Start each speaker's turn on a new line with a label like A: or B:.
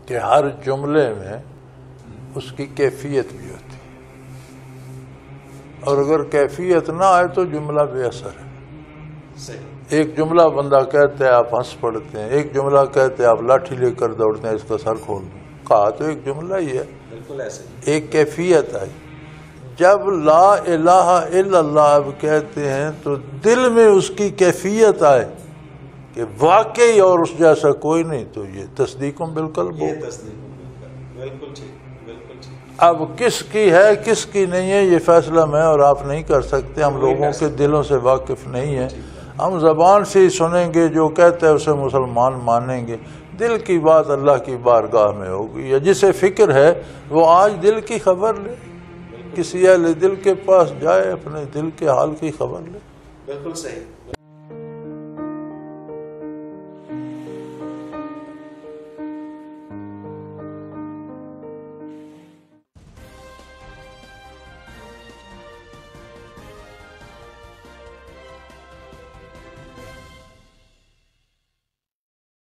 A: کہ ہر جملے میں اس کی کیفیت بھی ہوتی ہے، اور اگر کیفیت نہ آئے تو جملہ بے اثر ہے۔ ایک جملہ بندہ کہتا ہے آپ ہنس پڑتے ہیں، ایک جملہ کہتے ہیں آپ لاٹھی لے کر دوڑتے ہیں اس کا سر کھول دوں، کہا تو ایک جملہ ہی ہے، ایک کیفیت آئی۔ جب لا الہ الا اللہ اب کہتے ہیں تو دل میں اس کی کیفیت آئے کہ واقعی اور اس جیسا کوئی نہیں، تو یہ تصدیق بالقلب ہو۔ اب کس کی ہے کس کی نہیں ہے یہ فیصلہ میں اور آپ نہیں کر سکتے، ہم لوگوں کے دلوں سے واقف نہیں ہیں۔ ہم زبان سے ہی سنیں گے، جو کہتا ہے اسے مسلمان مانیں گے، دل کی بات اللہ کی بارگاہ میں ہوگی۔ یا جسے فکر ہے وہ آج دل کی خبر لے، کسی اہل دل کے پاس جائے، اپنے دل کے حال کی خبر لے۔
B: بالکل صحیح۔